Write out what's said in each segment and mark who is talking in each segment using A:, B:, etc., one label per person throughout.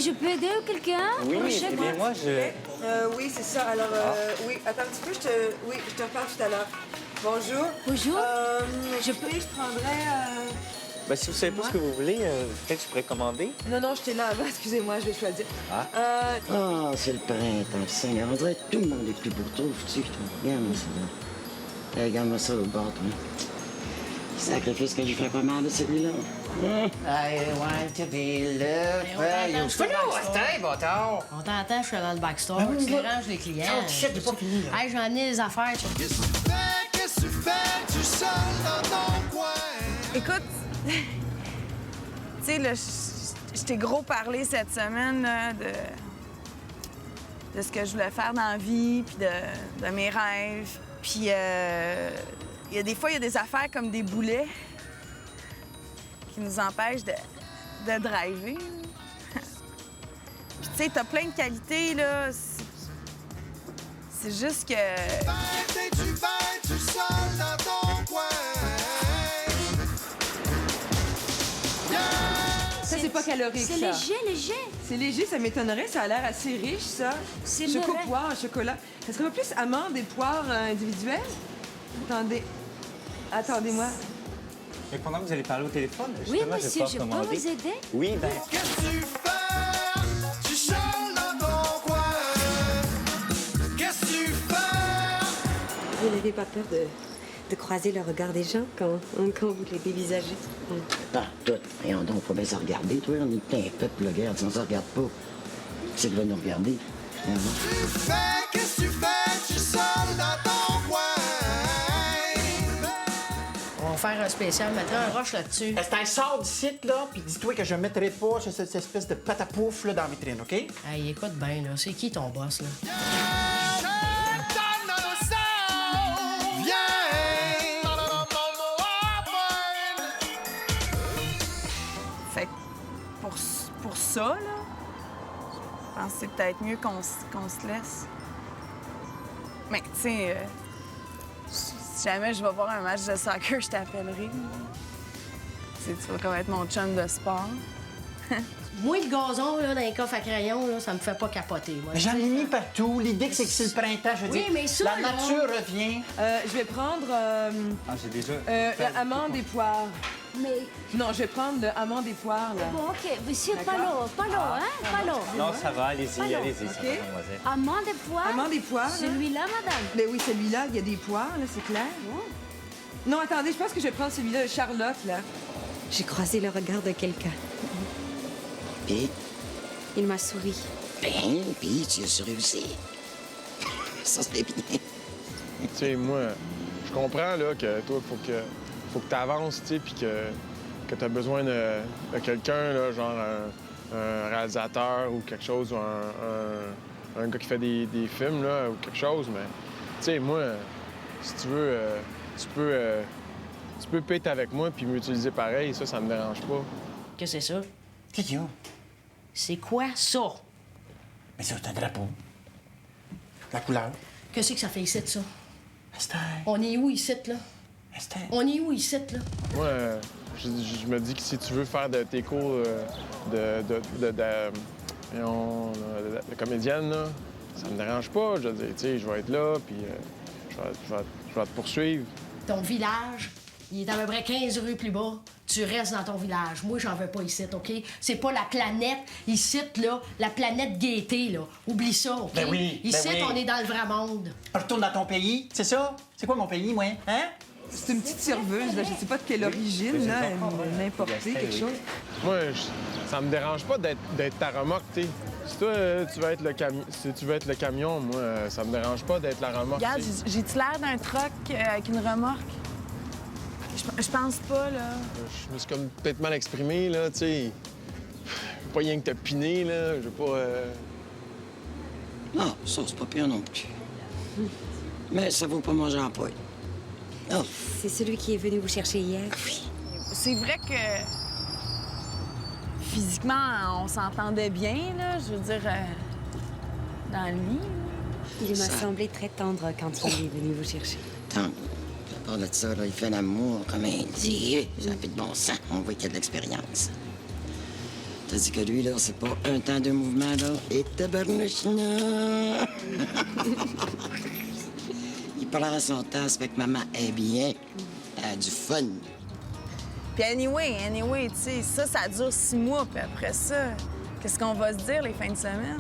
A: je peux aider quelqu'un?
B: Oui,
A: Prochaine
B: eh bien, moi, je...
C: Oui, c'est ça. Alors, oui, attends un petit peu, je te reparle tout à l'heure. Bonjour.
A: Bonjour.
C: Je prendrais...
B: Ben, si vous savez pas ce que vous voulez, peut-être que je pourrais commander.
C: Non, j'étais là avant, excusez-moi, je vais choisir.
D: Ah, c'est le printemps, Seigneur. On dirait que tout le monde est plus beau. Trouves-tu? Regarde-moi ça. Regarde-moi ça au bord, toi. Sacrifice que je ferais pas mal de celui-là.
E: I want to be loved by you. Bâtard!
F: On t'entend, je suis dans le backstore,
E: Ben oui,
F: tu
E: mais-
F: déranges les clients.
E: Oh, shit, j'ai pas fini, là.
F: Hey, j'ai amené les affaires.
G: Qu'est-ce que tu fais, tu seul dans ton coin?
C: Écoute, tu sais, là, je t'ai gros parlé cette semaine, là, de ce que je voulais faire dans la vie, puis de mes rêves. Puis, il y a des fois, il y a des affaires comme des boulets qui nous empêchent de driver. Puis, tu sais, t'as plein de qualités, là. C'est juste que...
G: T'es-tu bien, tu seul dans ton coin?
C: Ça, c'est pas calorique,
A: C'est
C: ça.
A: léger.
C: C'est léger, ça m'étonnerait. Ça a l'air assez riche, ça.
A: C'est
C: Choco
A: vrai.
C: poire, chocolat. Ça serait pas plus amandes et poires individuelles? Attendez-moi.
B: Mais pendant que vous allez parler au téléphone,
A: Oui,
B: justement,
A: monsieur, je
B: vais
A: peux
B: pas commander.
A: vous aider?
B: Oui, ben...
G: Qu'est-ce que tu fais? Tu seul dans ton coin? Qu'est-ce que tu fais?
H: Vous n'avez pas peur de croiser le regard des gens quand vous les dévisagez?
D: Ah, tout. Voyons donc, faut bien se regarder, toi. On est plein peuple, le regarde. Si on se regarde pas, c'est de va nous regarder.
G: Qu'est-ce que tu fais? Tu seul dans ton coin?
F: On va faire un spécial, mettre un roche là-dessus.
E: C'est un sort d'ici, là, puis dis-toi que je mettrai pas cette espèce de patapouf là, dans la vitrine, OK?
F: Hey, écoute bien, là. C'est qui ton boss, là?
C: Fait que pour ça, là, je pense que c'est peut-être mieux qu'on se laisse. Mais, tu sais, si jamais je vais voir un match de soccer, je t'appellerai. Tu vas comme être mon chum de sport.
F: Moi, le gazon, là, dans les coffres à crayon, là, ça me fait pas capoter, moi.
E: Mais j'en ai mis partout. L'idée, c'est que c'est le printemps, je veux
F: Oui,
E: dire.
F: mais ça,
E: la
F: là-
E: nature revient.
C: Je vais prendre
B: Ah, j'ai déjà...
C: amandes et poires.
A: Mais
C: Non, je vais prendre le amandes et poires, là.
A: bon, OK. Monsieur
C: D'accord.
A: Palo, hein? Palo.
B: Non, ça va, allez-y, ça va,
C: OK.
B: mademoiselle.
A: Amande et poire.
C: Amandes et poires, là.
A: Celui-là, madame.
C: Mais oui, celui-là, il y a des poires, là, c'est clair. Non, attendez, je pense que je vais prendre celui-là de Charlotte, là.
H: J'ai croisé le regard de quelqu'un.
D: Puis,
H: Il m'a souri.
D: puis, tu as souri aussi. Ça, c'est bien.
I: Tu sais, moi, je comprends là, que toi, faut que tu avances, tu sais, puis que tu as besoin de quelqu'un, là, genre un réalisateur ou quelque chose, ou un gars qui fait des films, là, ou quelque chose. Mais, tu sais, moi, si tu veux, tu peux être avec moi puis m'utiliser pareil, ça me dérange pas.
F: Qu'est-ce que c'est ça?
E: Qu'est-ce qu'il y a?
F: C'est quoi ça?
E: Mais ça, c'est un drapeau. La couleur.
F: Qu'est-ce que ça fait ici, ça?
E: Esther.
F: On est où ici, là?
E: Esther.
F: On est où ici, là?
I: Moi, je me dis que si tu veux faire de tes cours de comédienne, là, ça me dérange pas. Je veux dire, tu sais, je vais être là, puis je vais te poursuivre.
F: Ton village, il est à peu près 15 rues plus bas. Tu restes dans ton village. Moi, j'en veux pas ici, OK? C'est pas la planète, ici, là, la planète gaieté, là. Oublie ça, OK?
E: Ben oui, ben
F: Ici,
E: oui.
F: on est dans le vrai monde.
E: Retourne dans ton pays, c'est ça? C'est quoi mon pays, moi? Hein?
C: C'est une petite serveuse, là. Je sais pas de quelle origine, là. Elle m'a importé quelque chose.
I: Moi, ça me dérange pas d'être ta remorque, tu sais. Si toi, tu veux être le camion, moi, ça me dérange pas d'être la remorque.
C: Regarde,
I: tu sais.
C: j'ai-tu l'air d'un truck avec une remorque? Je pense pas, là.
I: Je me suis comme peut-être mal exprimé, là, tu sais. Je veux pas rien que te piner, là. Je veux pas...
D: Ah, ça, c'est pas pire non plus. Mais ça vaut pas manger en poil. Oh,
H: C'est celui qui est venu vous chercher hier.
C: C'est vrai que physiquement, on s'entendait bien, là. Je veux dire, dans le lit.
H: Il m'a
D: Ça-
H: semblé très tendre quand il est venu vous chercher.
D: tant. À part de ça, là, il fait l'amour comme un dieu. Ça n'a plus de bon sens. On voit qu'il y a de l'expérience. Tandis que lui, là, c'est pas un temps de mouvement, là. Et tabarnouche, non! Il prend son temps, ça fait que maman est bien. Elle a du fun.
C: Puis anyway, tu sais, ça dure 6 mois, puis après ça, qu'est-ce qu'on va se dire les fins de semaine?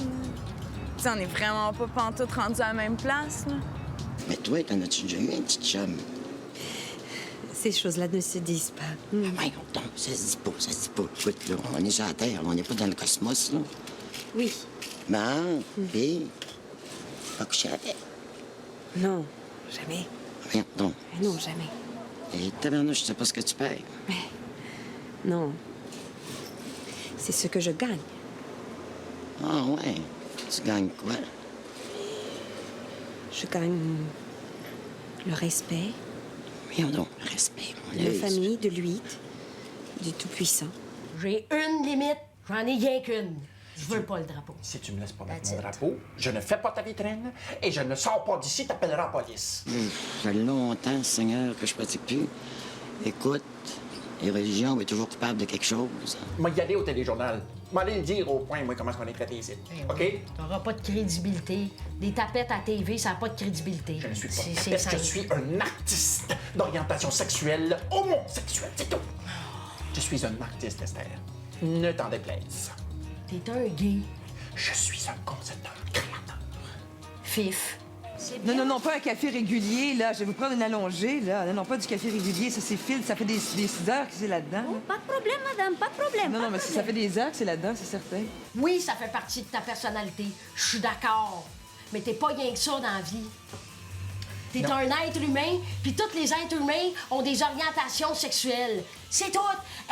C: Tu sais, on est vraiment pas pantoute rendus à la même place, là.
D: Mais toi, t'en as-tu déjà eu un petit chum?
H: Ces choses-là ne se disent pas.
D: Voyons donc, ça se dit pas, ça se dit pas. Écoute, là, on est sur la Terre, là, on n'est pas dans le cosmos, là.
H: Oui.
D: Bon, puis, pas coucher avec.
H: Non, jamais.
D: Voyons donc.
H: Non, jamais.
D: Et tabarnouche, je sais pas ce que tu perds.
H: Non. C'est ce que je gagne.
D: Ah ouais, tu gagnes quoi?
H: Je gagne le respect,
D: Voyons donc, le respect, mon
H: la
D: œil.
H: famille de lui, du Tout-Puissant.
F: J'ai une limite, j'en ai rien qu'une. Je veux pas le drapeau.
E: Si tu me laisses pas mettre
F: That's
E: mon
F: it.
E: drapeau, je ne fais pas ta vitrine et je ne sors pas d'ici, t'appelleras la police.
D: Ça fait longtemps, Seigneur, que je pratique plus. Écoute, les religions, on est toujours coupable de quelque chose.
E: Moi, y aller au téléjournal. M'aller le dire au point, moi, comment est-ce qu'on est traité ici. OK?
F: T'auras pas de crédibilité. Des tapettes à TV, ça n'a pas de crédibilité.
E: Je ne suis pas
F: C'est
E: tapette, je
F: simple.
E: suis un artiste d'orientation sexuelle homosexuelle, c'est tout. Je suis un artiste, Esther. Ne t'en déplaise.
F: T'es un gay.
E: Je suis un concepteur, créateur.
F: Fif.
J: Non, pas un café régulier, là. Je vais vous prendre une allongée, là. Non, pas du café régulier. Ça, c'est filtre. Ça fait des heures que c'est là-dedans.
A: Oh, pas de problème, madame, pas de problème.
J: Non,
A: pas de
J: mais ça
A: problème.
J: fait des heures que c'est là-dedans, c'est certain.
F: Oui, ça fait partie de ta personnalité. Je suis d'accord. Mais t'es pas rien que ça dans la vie. T'es un être humain, puis tous les êtres humains ont des orientations sexuelles. C'est tout.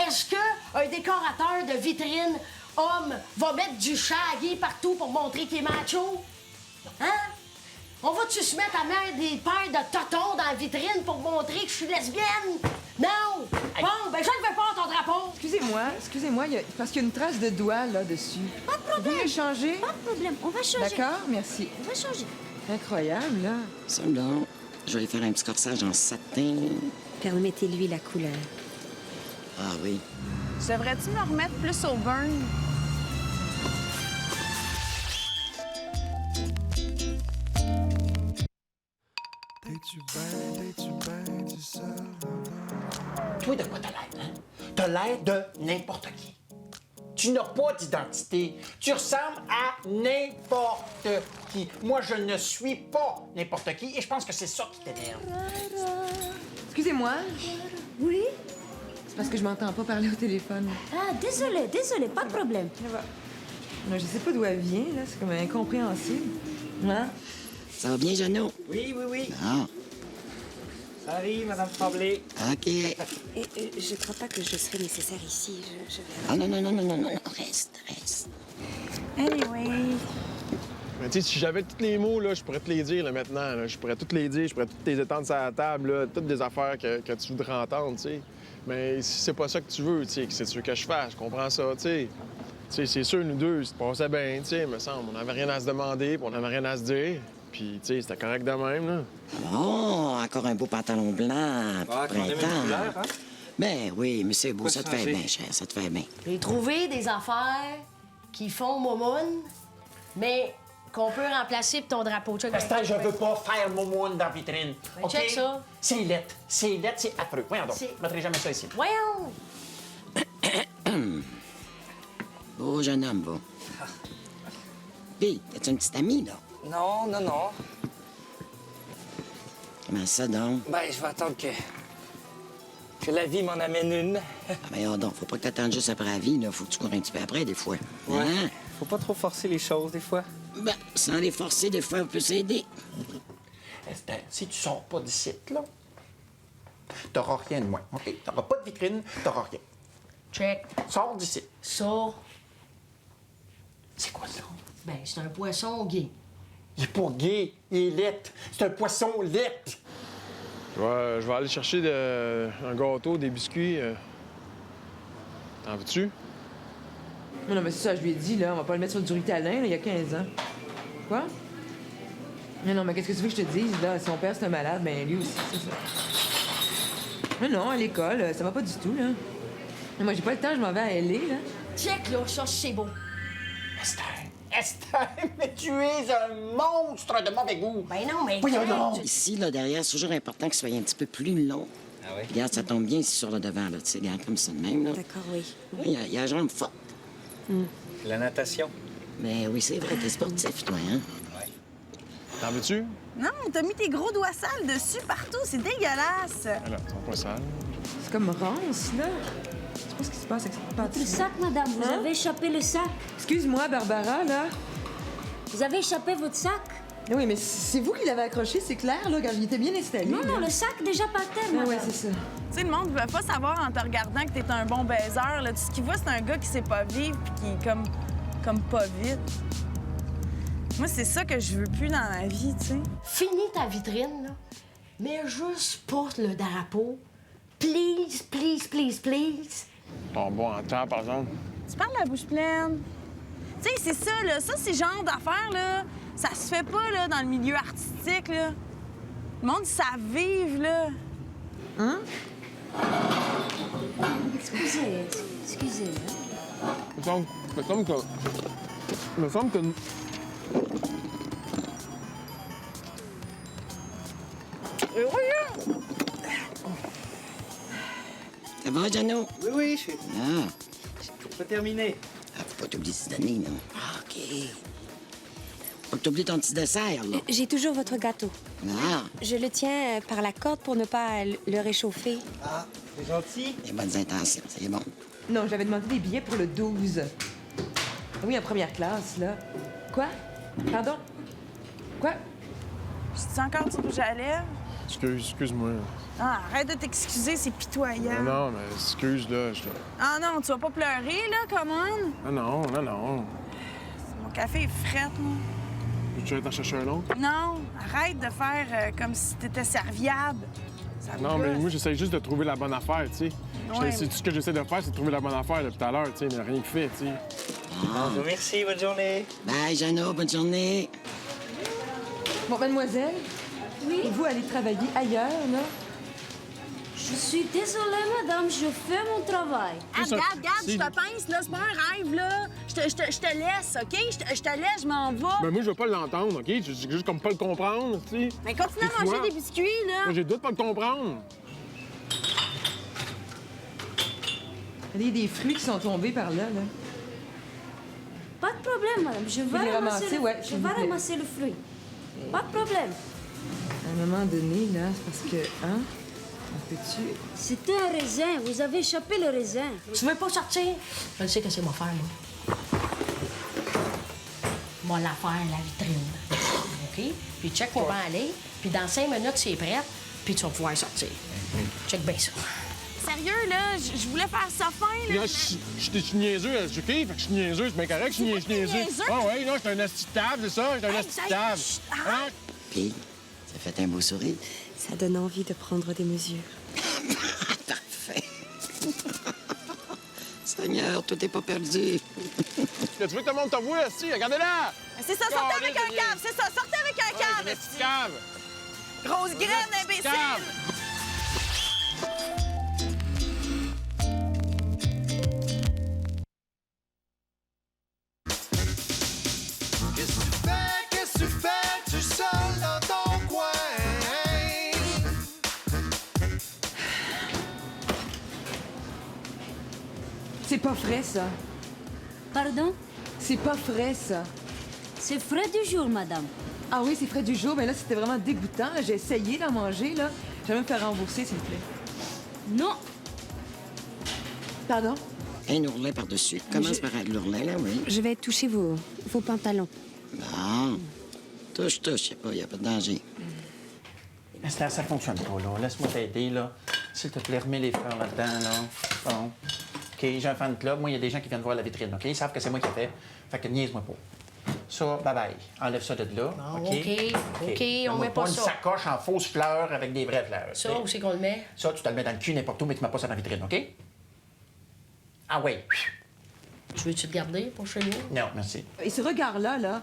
F: Est-ce qu'un décorateur de vitrine homme va mettre du shaggy partout pour montrer qu'il est macho? Hein? On va-tu se mettre à mettre des paires de totons dans la vitrine pour montrer que je suis lesbienne? Non! Bon, ben je ne veux pas ton drapeau!
J: Excusez-moi, parce qu'il y a une trace de doigt, là, dessus.
A: Pas de
J: Vous
A: problème.
J: voulez changer?
A: Pas de problème, on va changer.
J: D'accord, merci.
A: On va changer.
J: Incroyable, là.
D: Ça, là, je vais lui faire un petit corsage en satin.
H: Permettez-lui la couleur.
D: Ah oui.
C: Devrais-tu me remettre plus au burn?
E: Toi, de quoi t'as l'air, hein? T'as l'air de n'importe qui. Tu n'as pas d'identité. Tu ressembles à n'importe qui. Moi, je ne suis pas n'importe qui et je pense que c'est ça qui t'énerve.
J: Excusez-moi,
A: Oui?
J: c'est parce que je m'entends pas parler au téléphone.
A: Ah, désolé, pas de problème.
J: Non, je sais pas d'où elle vient, là. C'est comme incompréhensible. Hein?
D: Ça va bien, Jeannot?
B: Oui.
D: Ah,
B: Ça arrive, Madame Tremblay.
D: OK.
H: Et, je crois pas que je serai nécessaire ici. Je vais...
D: Ah, non, reste.
C: Anyway.
I: Mais tu sais, si j'avais tous les mots, là, je pourrais te les dire là, maintenant. Là. Je pourrais tous les dire, je pourrais toutes les étendre sur la table, là, toutes des affaires que tu voudrais entendre, tu sais. Mais si c'est pas ça que tu veux, tu sais, que c'est ce que je fasse, je comprends ça, tu sais. Tu sais, c'est sûr, nous deux, ça passait bien, tu sais, me semble. On n'avait rien à se demander, puis on n'avait rien à se dire. Puis, tu sais, c'était correct de même, là.
D: Oh, encore un beau pantalon blanc pour
B: Ah, qu'on aime une
D: printemps.
B: couleur, hein?
D: Ben oui, mais c'est beau,
B: Faut
D: ça te
B: changer.
D: fait bien, cher, ça te fait bien.
F: J'ai trouvé des affaires qui font momoun, mais qu'on peut remplacer pour ton drapeau. Check,
E: Esther, je veux pas faire momoune dans la vitrine.
F: Ben,
E: OK?
F: check ça.
E: C'est lettre, c'est affreux. Voyons donc,
F: C'est-
E: je mettrai jamais ça ici.
F: Voyons!
D: Beau jeune homme, beau. Puis, t'as une petite amie, là?
K: Non.
D: Comment ça, donc?
K: Ben, je vais attendre que la vie m'en amène une.
D: Ah, ben, donc, faut pas que t'attendes juste après la vie, là. Faut que tu cours un petit peu après, des fois.
B: Ouais.
D: Hein?
B: Faut pas trop forcer les choses, des fois.
D: Ben, sans les forcer, des fois, on peut s'aider.
E: Esther, si tu sors pas d'ici, là, t'auras rien de moi. OK? T'auras pas de vitrine, t'auras rien.
F: Check.
E: Sors d'ici.
F: Ça,
E: C'est quoi ça?
F: ben, c'est un poisson gay.
E: Il est pas gay, il est lettre. C'est un poisson lettre.
I: Je vais aller chercher un gâteau, des biscuits. T'en veux-tu?
J: Non, mais c'est ça, je lui ai dit, là. On va pas le mettre sur du Ritalin, là, il y a 15 ans. Quoi? Non, mais qu'est-ce que tu veux que je te dise, là? Son père, c'est un malade, ben lui aussi, c'est ça. Non, à l'école, ça va pas du tout, là. Moi, j'ai pas le temps, je m'en vais à L.A., là.
F: Check, là, ça, c'est beau.
E: Esther, mais tu es un monstre de mauvais goût.
F: Ben non, mais...
E: Voyons donc.
D: Ici, là, derrière, c'est toujours important que ce soit un petit peu plus long.
B: Ah oui?
D: Regarde, ça tombe bien ici sur le devant, là. Tu sais, regarde comme ça de même, là.
H: D'accord, oui.
D: Oui, il y a la jambe forte.
B: La natation.
D: Mais oui, c'est vrai, t'es sportif, toi, hein?
I: T'en veux-tu?
C: Non, t'as mis tes gros doigts sales dessus partout. C'est dégueulasse.
I: Alors, ils sont pas sales.
J: C'est comme rance, là. Je sais pas ce qui se passe avec cette pâte.
A: Le sac, madame, vous
J: Hein?
A: avez échappé le sac.
J: Excuse-moi, Barbara, là.
A: Vous avez échappé votre sac.
J: Oui, mais c'est vous qui l'avez accroché, c'est clair, là, quand il était bien installé.
A: Non, non,
J: là.
A: le sac déjà par terre,
J: Ah
A: madame.
J: ouais, c'est ça.
C: Tu sais, le monde ne peut pas savoir en te regardant que t'es un bon baiser. Là. Tout ce qu'il voit, c'est un gars qui sait pas vivre puis qui est comme pas vite. Moi, c'est ça que je veux plus dans la vie, tu sais.
F: Finis ta vitrine, là. Mais juste pas le drapeau. Please, please, please, please.
I: Ton bon en temps, par exemple.
C: Tu parles la bouche pleine. Tu sais, c'est ça, là. Ça, c'est le genre d'affaires, là. Ça se fait pas, là, dans le milieu artistique, là. Le monde, ils savent vivre, là.
J: Hein?
A: Excusez.
I: Il me semble que...
D: Ça va, Jano?
B: Oui, oui, je
D: Ah,
B: pas terminé.
D: faut pas t'oublier de donner, là. Ah, OK. Faut que t'oublies ton petit dessert, là.
H: J'ai toujours votre gâteau.
D: Ah,
H: Je le tiens par la corde pour ne pas le réchauffer.
B: Ah, c'est gentil.
D: les bonnes intentions, c'est bon.
J: Non, j'avais demandé des billets pour le 12. Oui, en première classe, là. Quoi? Pardon? Quoi?
C: C'est encore du rouge à lèvres?
I: Excuse-moi.
C: Ah, arrête de t'excuser, c'est pitoyant.
I: Non, mais excuse, là.
C: Ah non, tu vas pas pleurer, là, commande?
I: Non.
C: Mon café est fret, moi.
I: Tu vas t'en chercher un autre?
C: Non, arrête de faire comme si t'étais serviable. Ça me
I: Non, mais
C: gosse.
I: moi, j'essaie juste de trouver la bonne affaire, tu sais.
C: Ouais,
I: C'est tout ce que j'essaie de faire, c'est de trouver la bonne affaire depuis tout à l'heure, tu sais, mais rien que fait, tu sais.
B: Merci, bonne journée.
D: Bye, Jano, bonne journée.
J: Bon, mademoiselle,
A: Oui,
J: vous allez travailler ailleurs, là?
A: je suis désolée, madame, je fais mon travail.
C: Ah,
I: ça,
C: regarde,
I: si-
C: je te pince, là, c'est pas un rêve, là. Je te laisse, OK? Je te laisse, je m'en vais.
I: Ben moi, je veux pas l'entendre, OK? Je veux juste comme pas le comprendre, tu sais.
C: Mais continue à
I: Puis
C: manger
I: toi?
C: des biscuits, là.
I: Moi, j'ai le doute de pas le comprendre.
J: Il y a des fruits qui sont tombés par là, là.
A: Pas de problème, madame, je vais
J: les
A: ramasser,
J: ramasser, ouais,
A: je
J: s'il
A: vais
J: vous plaît.
A: ramasser le fruit. Pas de problème.
J: À un moment donné, là, c'est parce que, hein? On peut-tu...
A: C'était un raisin, vous avez échappé le raisin.
F: Tu veux pas sortir? Je sais que c'est moi faire, moi. Moi, la faire, la vitrine. OK? Puis check, on va aller. Puis dans 5 minutes, c'est prêt. Puis tu vas pouvoir sortir. Check bien ça.
C: Sérieux, là, je voulais faire ça fin, là.
I: Là, je suis niaiseux, OK? Fait que je suis niaiseux, c'est bien correct, je suis
C: C'est pas que t'es
I: niaiseux.
C: niaiseux.
I: Ah ouais, non, je suis un asti de table, c'est ça? Je suis un
C: Hey,
I: asti de
C: hey,
I: table.
C: chut,
I: Hein?
C: arrête.
D: Puis, ça fait un beau sourire.
H: Ça donne envie de prendre des mesures.
D: Parfait. Seigneur, tout n'est pas perdu.
I: Tu veux que tout le monde te voie, asti? Regardez-la!
C: C'est ça, sortez
I: Oh,
C: avec un
I: désolé.
C: cave, c'est ça, sortez avec un
I: Ouais,
C: cave,
I: c'est une petite
C: esti.
I: cave!
C: Grosse graine, imbécile.
I: Cave!
G: Qu'est-ce que tu fais? Tu es seul dans ton coin.
J: C'est pas frais, ça.
A: Pardon?
J: C'est pas frais, ça.
A: C'est frais du jour, madame.
J: Ah oui, c'est frais du jour. Mais là, c'était vraiment dégoûtant. là. J'ai essayé d'en manger, là. Je vais me faire rembourser, s'il vous plaît.
A: Non,
J: Pardon?
D: Un ourlet par-dessus. Commence par l'ourlet, là, oui.
H: Je vais toucher vos pantalons.
D: Bon. Touche, y a pas de danger.
E: Esther, ça fonctionne pas, là. Laisse-moi t'aider, là. S'il te plaît, remets les fleurs là-dedans, là. Bon. OK, j'ai un fan club. Moi, il y a des gens qui viennent voir la vitrine, OK? Ils savent que c'est moi qui ai fait. Fait que niaise-moi pas. Ça, bye-bye. Enlève ça de là, OK?
F: OK, on
E: Donne-moi
F: met pas
E: une
F: ça.
E: sacoche en fausses fleurs avec des vraies fleurs.
F: Ça,
E: OK?
F: où c'est qu'on le met?
E: Ça, tu te le mets dans le cul n'importe où, mais tu mets pas ça dans la vitrine, OK? Ah oui.
F: Tu veux-tu te garder pour chez nous?
E: Non, merci.
J: Et ce regard-là, là,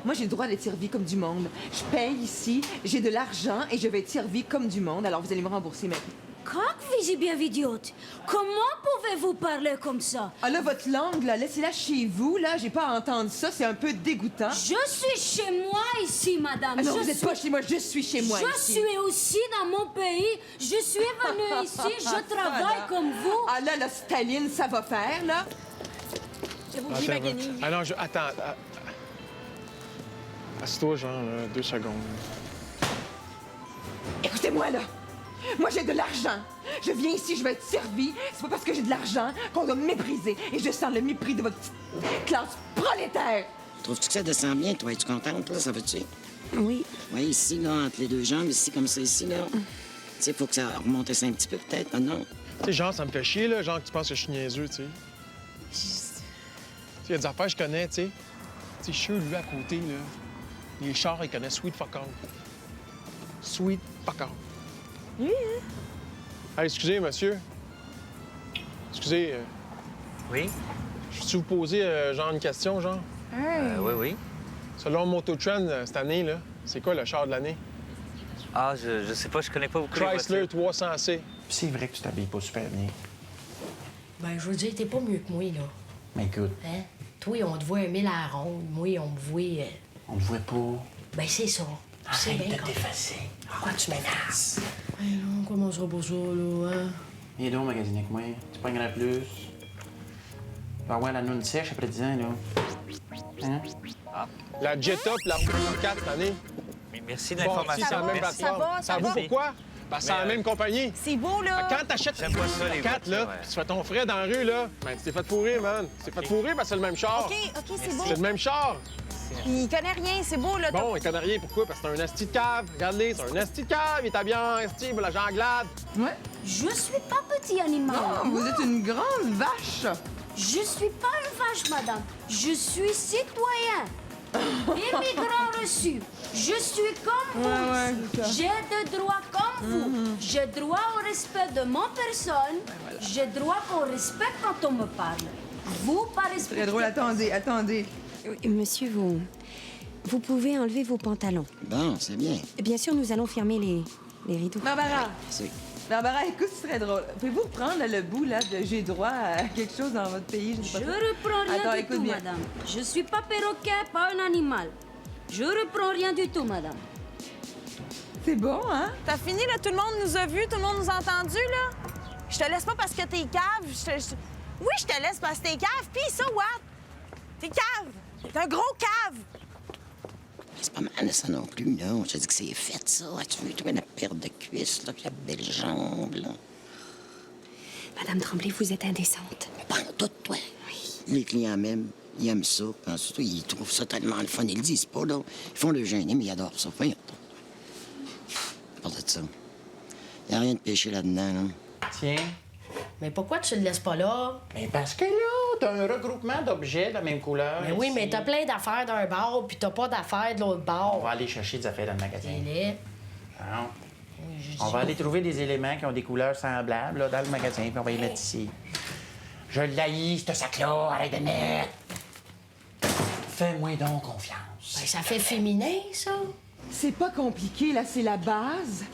J: moi, j'ai le droit d'être servi comme du monde. Je paye ici, j'ai de l'argent et je vais être servi comme du monde. Alors, vous allez me rembourser maintenant.
A: Как vous bien idiote? Comment pouvez-vous parler comme ça?
J: Ah là, votre langue, là, laissez-la chez vous, là. J'ai pas à entendre ça, c'est un peu dégoûtant.
A: Je suis chez moi ici, madame.
J: Ah non,
A: Je
J: vous n'êtes
A: suis...
J: pas chez moi, je suis chez moi
A: Je
J: ici.
A: suis aussi dans mon pays. Je suis venue ici, je travaille comme vous.
J: Ah là, la Staline, ça va faire, là.
C: Je vous dis ma guenille.
I: Ah non, attends. Assieds-toi, genre, 2 secondes.
J: Écoutez-moi, là. Moi, j'ai de l'argent. Je viens ici, je vais être servie. C'est pas parce que j'ai de l'argent qu'on doit me mépriser. Et je sens le mépris de votre petite classe prolétaire.
D: Trouves-tu que ça descend bien, toi? Es-tu contente, là? Ça va-tu?
H: Oui.
D: Oui, ici, là, entre les deux jambes, ici, comme ça, ici, là. Tu sais, faut que ça remonte ça un petit peu, peut-être, non?
I: Tu sais, genre, ça me fait chier, là, genre que tu penses que je suis niaiseux, tu sais. Tu sais, il y a des affaires que je connais, tu sais. Tu sais, je suis lui, à côté, là. Les chars, ils connaissent Sweet Fuck All. Sweet Fuck All.
H: Oui, hein?
I: Hey, excusez, monsieur. Excusez,
B: Oui?
I: je peux vous poser, genre, une question, genre?
B: Oui.
I: Selon Mototrend, cette année, là, c'est quoi le char de l'année?
B: Ah, je sais pas, je connais pas beaucoup les
I: Chrysler
B: voitures.
I: 300C.
E: C'est vrai que tu t'habilles pas super bien.
F: Ben, je veux dire, t'es pas mieux que moi, là.
E: Mais écoute,
F: Hein? Toi, on te voit un mille à la ronde. Moi, on me voit...
E: on te voit pas.
F: Ben, c'est ça. C'est
E: Arrête
F: bien
E: de
F: comme...
E: t'effacer.
F: Pourquoi tu m'énerves? Ben non, comment sera pour ça, là, hein?
E: Viens donc magasiner avec moi. Tu pognerais plus. Tu vas avoir la noune sèche après 10 ans, là. Hein?
I: La Jetta puis la 4 cette année.
B: Mais merci de
I: Bon,
B: l'information.
I: si, c'est la même
B: Merci.
I: plateforme.
C: ça
I: vous
C: va.
I: pourquoi? Parce que c'est la même compagnie.
C: C'est beau, là.
I: Quand t'achètes
B: J'aime pas ça, les
I: 4, là,
B: voitures, ouais.
I: puis tu fais ton frais dans la rue, là, ben, tu t'es fait fourrer, man. Tu t'es fait fourrer parce que c'est le même char.
C: OK, c'est beau.
I: C'est le même char.
C: Il connaît rien, c'est beau, là.
I: Bon, il connaît rien. Pourquoi? Parce que c'est un asti de cave. Regarde-les, c'est un asti de cave. Il est habillé en asti, la janglade.
J: Ouais.
A: Je suis pas petit animal.
J: Non, vous êtes une grande vache.
A: Je suis pas une vache, madame. Je suis citoyen. Immigrant reçu. Je suis comme vous.
J: ouais, c'est ça.
A: J'ai des droits comme vous. J'ai droit au respect de mon personne. J'ai droit au respect quand on me parle. Vous, pas respecter.
J: Très drôle. Attendez.
H: Monsieur, vous pouvez enlever vos pantalons.
D: Bon, c'est bien.
H: Bien sûr, nous allons fermer les rideaux.
J: Barbara,
D: C'est...
J: écoute, c'est très drôle. Pouvez-vous prendre là, le bout là, de j'ai droit à quelque chose dans votre pays?
A: Je reprends rien
J: Attends,
A: du
J: écoute
A: tout,
J: bien.
A: madame. Je suis pas perroquet, pas un animal. Je reprends rien du tout, madame.
J: C'est bon, hein?
C: T'as fini, là? Tout le monde nous a vus, tout le monde nous a entendus, là? Je te laisse pas parce que t'es cave. Oui, je te laisse parce que t'es cave. Puis ça, what? T'es cave. T'es un gros cave.
D: C'est pas mal, ça non plus, là. Je te dis que c'est fait, ça. Tu veux, toi, la paire de cuisses, là, avec la belle jambe, là.
H: Madame Tremblay, vous êtes indécente.
D: Pas en tout, toi. Les clients même, ils aiment ça. Puis surtout, ils trouvent ça tellement le fun. Ils le disent pas, là. Ils font le gêner, mais ils adorent ça. Voyons. À part de ça. Il n'y a rien de péché là-dedans, là.
E: Tiens.
F: Mais pourquoi tu le laisses pas là?
E: Mais parce que là, t'as un regroupement d'objets de la même couleur.
F: Mais oui,
E: ici.
F: mais t'as plein d'affaires d'un bar, puis t'as pas d'affaires de l'autre
E: On
F: bar.
E: va aller chercher des affaires dans le magasin.
F: T'es laid.
E: Non.
F: Je dis
E: On va
F: pas.
E: aller trouver des éléments qui ont des couleurs semblables là, dans le magasin, puis on va les mettre ici. Je l'haïs, ce sac-là, arrête de mettre. Fais-moi donc confiance.
F: Ben, ça fait féminin, ça.
J: C'est pas compliqué, là, c'est la base.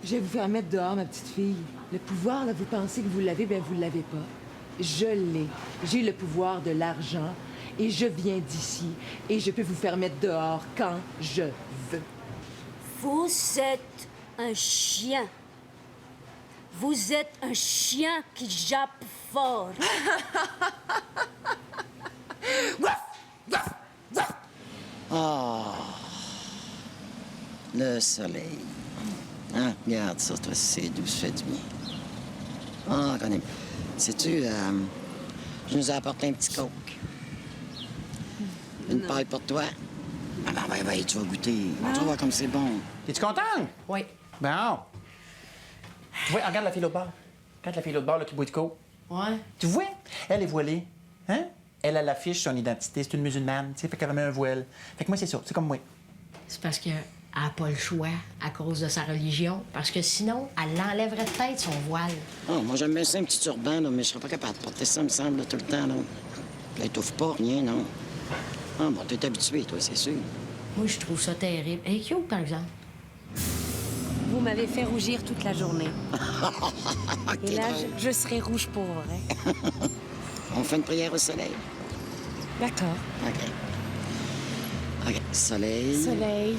J: Je vais vous faire mettre dehors, ma petite fille. Le pouvoir, là, vous pensez que vous l'avez, bien, vous l'avez pas. Je l'ai. J'ai le pouvoir de l'argent et je viens d'ici et je peux vous faire mettre dehors quand je veux.
A: Vous êtes un chien. Vous êtes un chien qui jappe fort.
D: Oh! Le soleil. Ah, regarde ça, toi, c'est doux, ça fait du bien. Ah, connais. Sais-tu, je nous ai apporté un petit coke. Une paille pour toi. Ah ben, ben, tu vas goûter. Tu vas voir comme c'est bon.
E: Es-tu contente?
F: Oui.
E: Bon. Tu vois, regarde la fille l'autre bord. Regarde la fille l'autre bord là, qui boit du coke.
F: Ouais.
E: Tu vois? Elle est voilée. Hein? Elle affiche son identité. C'est une musulmane, tu sais, fait qu'elle met un voile. Fait que moi, c'est ça. C'est comme moi.
F: C'est parce qu'elle n'a pas le choix à cause de sa religion. Parce que sinon, elle l'enlèverait peut-être son voile.
D: Oh, moi, j'aime bien ça, un petit turban, là, mais je serais pas capable de porter ça, me semble, là, tout le temps, là. Elle étouffe pas, rien, non. Ah, bon, t'es habitué, toi, c'est sûr.
F: Moi, je trouve ça terrible. Elle est cute, par exemple.
H: vous m'avez fait rougir toute la journée. Et
D: T'es
H: là,
D: drôle.
H: je serai rouge pour vrai.
D: On fait une prière au soleil.
H: D'accord.
D: OK. OK. Soleil,
H: Soleil,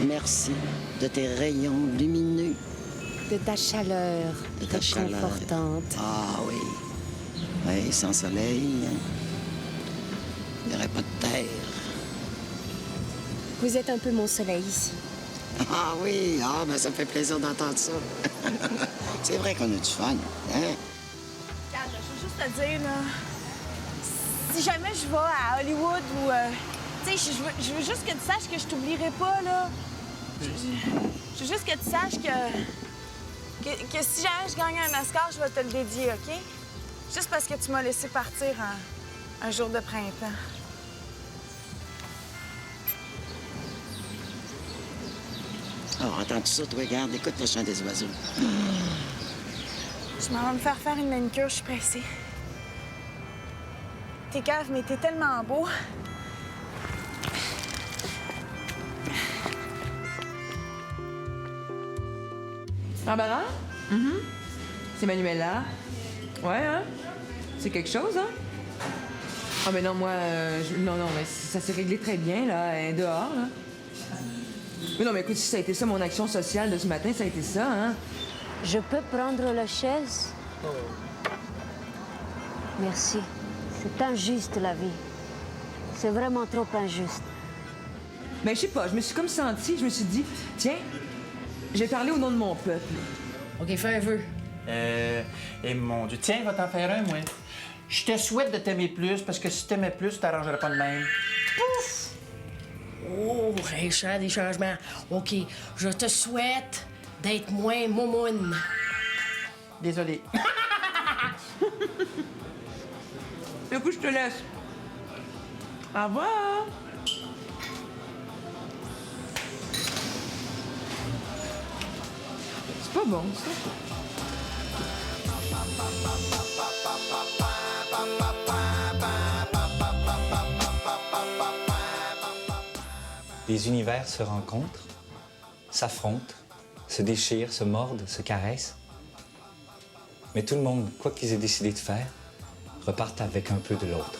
D: merci de tes rayons lumineux.
H: de ta chaleur,
D: De ta chaleur.
H: réconfortante.
D: Ah oui. Oui, sans soleil, il n'y aurait pas de terre.
H: Vous êtes un peu mon soleil ici.
D: Ah oui, ah ben ça me fait plaisir d'entendre ça. C'est vrai qu'on a du fun, hein?
C: Regarde, je veux juste te dire, là, si jamais je vais à Hollywood ou... tu sais, je veux juste que tu saches que je t'oublierai pas, là. Je veux juste que tu saches que si jamais je gagne un Oscar, je vais te le dédier, OK? Juste parce que tu m'as laissé partir un jour de printemps.
D: Oh, entends-tu ça, toi? Regarde, écoute le chant des oiseaux.
C: Je m'en vais me faire faire une manicure, je suis pressée. T'es cave, mais t'es tellement beau.
J: Barbara? C'est Manuela. Ouais, hein? C'est quelque chose, hein? Ah, mais non, moi, non, mais ça s'est réglé très bien, là, elle est dehors, là. Mais non, mais écoute, si ça a été ça, mon action sociale de ce matin, ça a été ça, hein?
A: Je peux prendre la chaise? Merci. C'est injuste, la vie. C'est vraiment trop injuste.
J: Ben, je sais pas, je me suis comme sentie, je me suis dit, tiens, j'ai parlé au nom de mon peuple.
F: OK, fais un vœu.
E: Et mon Dieu, tiens, va t'en faire un, moi. Je te souhaite de t'aimer plus, parce que si t'aimais plus, tu t'arrangerais pas de même.
F: Pouf! Oh, j'ai chant des changements. OK, je te souhaite d'être moins momoune.
E: Désolé.
J: Du coup, je te laisse. Au revoir. C'est pas bon, ça.
K: Les univers se rencontrent, s'affrontent, se déchirent, se mordent, se caressent. Mais tout le monde, quoi qu'ils aient décidé de faire, repartent avec un peu de l'autre.